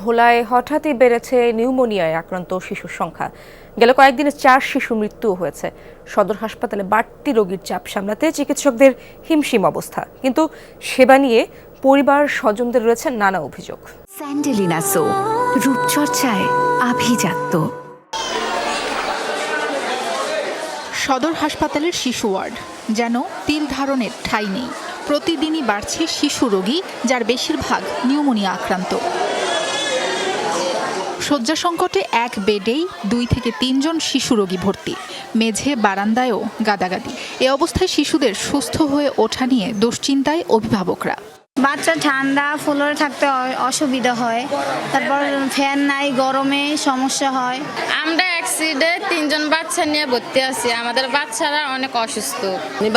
ভোলায় হঠাৎই বেড়েছে নিউমোনিয়ায় আক্রান্ত শিশুর সংখ্যা। গেল কয়েকদিনে 4 শিশু মৃত্যুও হয়েছে। সদর হাসপাতালে বাড়তি রোগীর চাপ সামলাতে চিকিৎসকদের হিমশিম অবস্থা, কিন্তু সেবা নিয়ে পরিবার স্বজনদের রয়েছে নানা অভিযোগ। স্যান্ডেলিনা সো, রূপচর্চায় আভিজাত্য। সদর হাসপাতালের শিশু ওয়ার্ড যেন তিল ধারণের ঠাঁই নেই। প্রতিদিনই বাড়ছে শিশু রোগী, যার বেশিরভাগ নিউমোনিয়া আক্রান্ত। শয্যা সংকটে এক বেডেই 2 থেকে 3 জন শিশু রোগী ভর্তি। মেঝে বারান্দায়ও গাদাগাদি। এ অবস্থায় শিশুদের সুস্থ হয়ে ওঠা নিয়ে দুশ্চিন্তায় অভিভাবকরা। বাচ্চা ঠান্ডা ফ্লোরে থাকতে অসুবিধা হয়, তারপর ফ্যান নাই, গরমে সমস্যা হয়। আমরা অ্যাক্সিডে 3 জন বাচ্চা নিয়ে ভর্তি আছি। আমাদের বাচ্চারা অনেক অসুস্থ।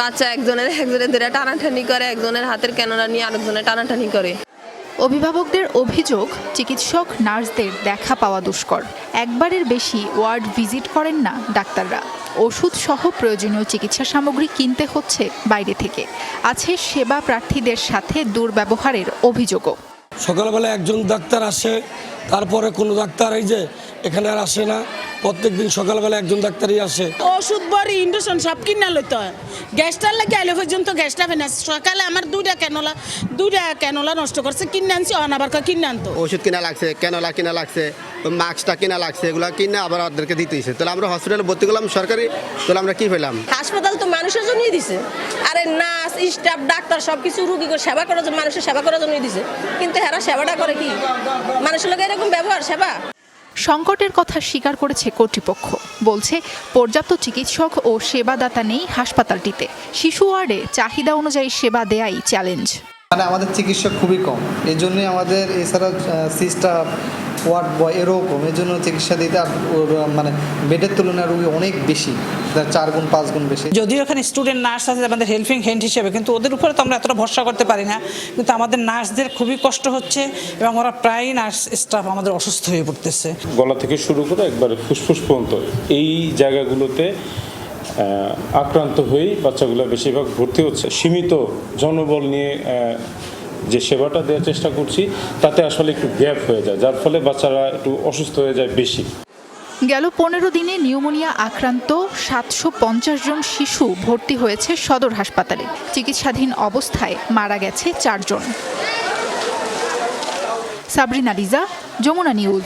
বাচ্চা একজনের ধরে টানাটানি করে, একজনের হাতের ক্যানোলা নিয়ে আরেকজনের টানাটানি করে। অভিভাবকদের অভিযোগ, চিকিৎসক নার্সদের দেখা পাওয়া দুষ্কর। একবারের বেশি ওয়ার্ড ভিজিট করেন না ডাক্তাররা। ওষুধ সহ প্রয়োজনীয় চিকিৎসা সামগ্রী কিনতে হচ্ছে বাইরে থেকে। আছে সেবা প্রার্থীদের সাথে দুর্ব্যবহারের অভিযোগও। সকালবেলা একজন ডাক্তার আসে, তারপরে কোনো ডাক্তার এই যে এখানে আর আসে না। প্রত্যেকদিন সকালবেলা একজন ডাক্তারই আসে। ওষুধ বড়ি ইন্ডাকশন সব কিনা লইতে হয়। গ্যাসটার লাগে আইলে পর্যন্ত গ্যাসটা ফেনা। সকালে আমার দুইটা ক্যানোলা নষ্ট করছে, কিনে আনছি, আবার কিনে আনতো। ওষুধ কিনা লাগছে, ক্যানোলা কিনা লাগছে, মাস্কটা কিনা লাগছে, এগুলো কিনে আবার ওদেরকে দিতে হয়েছে। তাহলে আমরা হসপিটালে ভর্তি করলাম সরকারি, তাহলে আমরা কি পেলাম? হাসপাতাল তো মানুষের জন্যই দিছে। আরে নার্স, স্টাফ, ডাক্তার সবকিছু রুগী সেবা করার জন্য, মানুষের সেবা করার জন্যই দিছে। কিন্তু এরা সেবাটা করে কি? মানুষের লোক এরকম ব্যবহার সেবা। সংকটের কথা স্বীকার করেছে কর্তৃপক্ষ। বলছে পর্যাপ্ত চিকিৎসক ও সেবাদাতা নেই হাসপাতালটিতে। শিশু ওয়ার্ডে চাহিদা অনুযায়ী সেবা দেয়াই চ্যালেঞ্জ। আমাদের চিকিৎসক খুবই কম, এই জন্যই আমাদের এছাড়া সিস্টার, ওয়ার্ড বয় এরও কম। এই জন্য চিকিৎসা দিতে বেডের তুলনায় রোগী অনেক বেশি, 4 গুণ 5 গুণ বেশি। যদিও এখানে স্টুডেন্ট নার্স আছে আমাদের হেল্পিং হ্যান্ড হিসেবে, কিন্তু ওদের উপরে তো আমরা এতটা ভরসা করতে পারি না। কিন্তু আমাদের নার্সদের খুবই কষ্ট হচ্ছে এবং ওরা প্রায় নার্স স্টাফ আমাদের অসুস্থ হয়ে পড়তেছে। গলা থেকে শুরু করে একবারে ফুসফুস পর্যন্ত এই জায়গাগুলোতে আক্রান্ত হয়েই বাচ্চাগুলো বেশিরভাগ ভর্তি হচ্ছে। সীমিত জনবল নিয়ে যে সেবাটা দেওয়ার চেষ্টা করছি, তাতে আসলে একটু গ্যাপ হয়ে যায়, যার ফলে বাচ্চারা একটু অসুস্থ হয়ে যায় বেশি। গেল 15 দিনে নিউমোনিয়া আক্রান্ত 750 জন শিশু ভর্তি হয়েছে সদর হাসপাতালে। চিকিৎসাধীন অবস্থায় মারা গেছে 4 জন। সাবরিনা লিজা, যমুনা নিউজ।